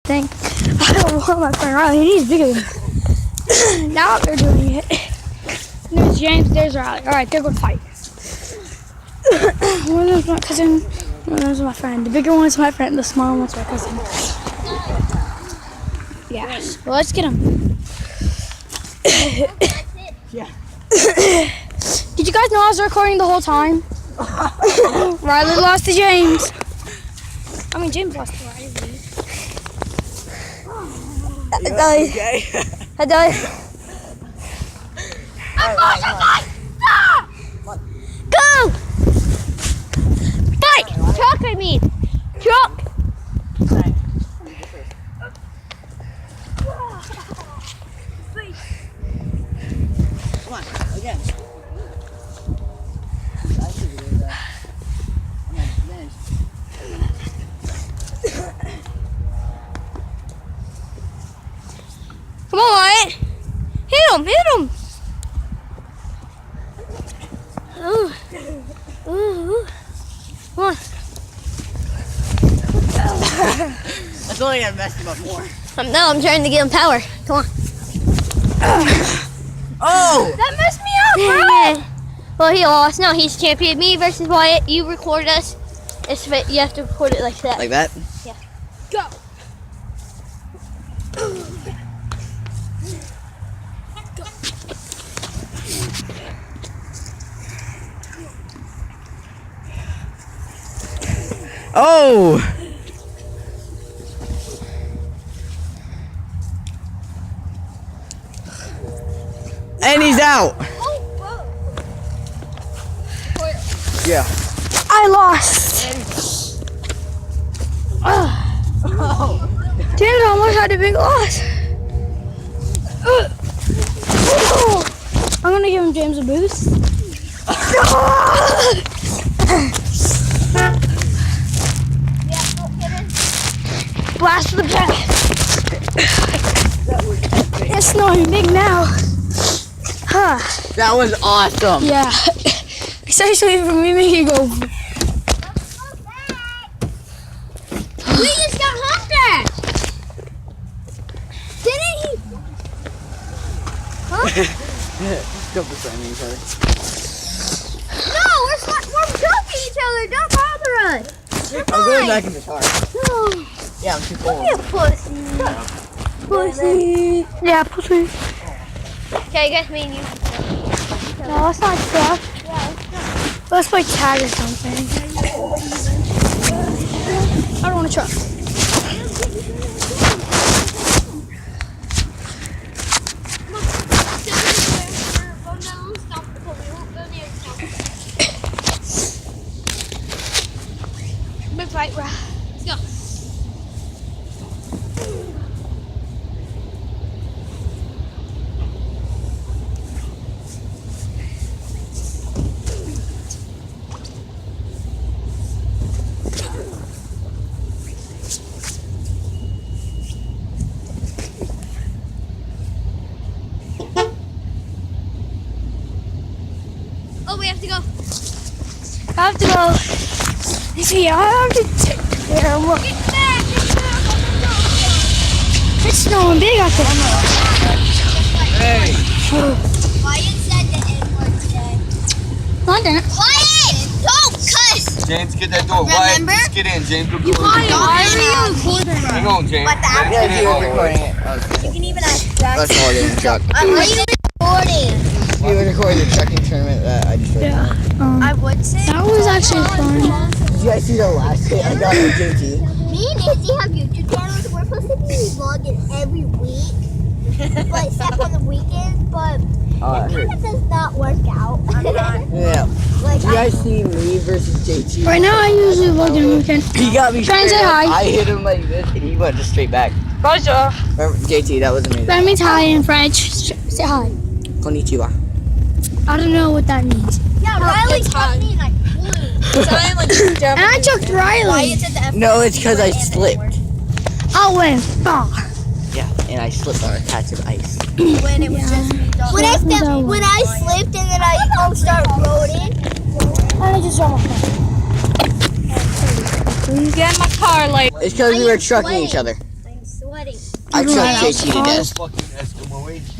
thing. I don't want my friend Riley. He's bigger than me. Now they're doing it. There's James, there's Riley. Alright, they're going to fight. One of them's my cousin, one of them's my friend. The bigger one's my friend, the smaller one's my cousin. Yeah, well, let's get him. Yeah. Did you guys know I was recording the whole time? Riley lost to James. I mean, James lost to Riley. I died. Okay. I died. Stop! Go! Fight! Chuck, I mean. Chuck! Come on, again. Come on, Wyatt. Hit him, hit him. Ooh. Ooh. Come on. That's only gonna mess him up more. No, I'm trying to give him power. Come on. Oh! That messed me up, bro. Well, he lost. No, he's champion. Me versus Wyatt. You record us. You have to record it like that. Like that? Yeah. Go. Oh! And he's out. Yeah. I lost. James almost had a big loss. I'm gonna give him James a boost. Blast to the back. It's snowing big now. Huh. That was awesome. Yeah. Especially for me making go. We just got humpback. Didn't he? Huh? Don't be friendly each other. No, we're jumping each other. Don't bother us. I'm going back in the car. No. Yeah, I'm too cold. You pussy. Pussy. Yeah, pussy. Okay, I guess me and you. No, let's not stuff. Let's play tag or something. I don't want a truck. Big fight, bro. Let's go. Oh, we have to go. I have to go. See, I have to take care of what. Get back! It's snowing big out there. Hey! Wyatt said the N-word today. No, I didn't. Wyatt! Don't cuss! James, get that door. Remember? Wyatt, just get in. James, go Why are you recording? Hang on, James. But the Let's Yeah, get in he all was the way. recording it. You can even ask Jack. Let's all get in the truck. I'm recording. He was recording the trucking tournament that I just Yeah. I would say. That was actually fun. Did you guys see the last hit I got on JT? Me and Izzy have YouTube channels. We're supposed to be vlogging every week. But except on the weekends. But it kind of does not work out. Yeah. Like, Did you guys see me versus JT? Right now, I usually vlog in the weekend. He got me Try and straight say up. hi. I hit him like this and he went just straight back. Bonjour. Remember, JT, that was amazing. That means hi in French. Say hi. Konnichiwa. I don't know what that means. yeah, Riley chucked me and I flew. And I chucked Riley. Wyatt said the F No, it's because I slipped. I went far. Yeah, and I slipped on a patch of ice. when it was just me. When I slipped and then I started rolling. I just saw my phone. Get in my car, like. It's because we were trucking each other. I'm Buddy. I Right trust JT to outside. death. Fucking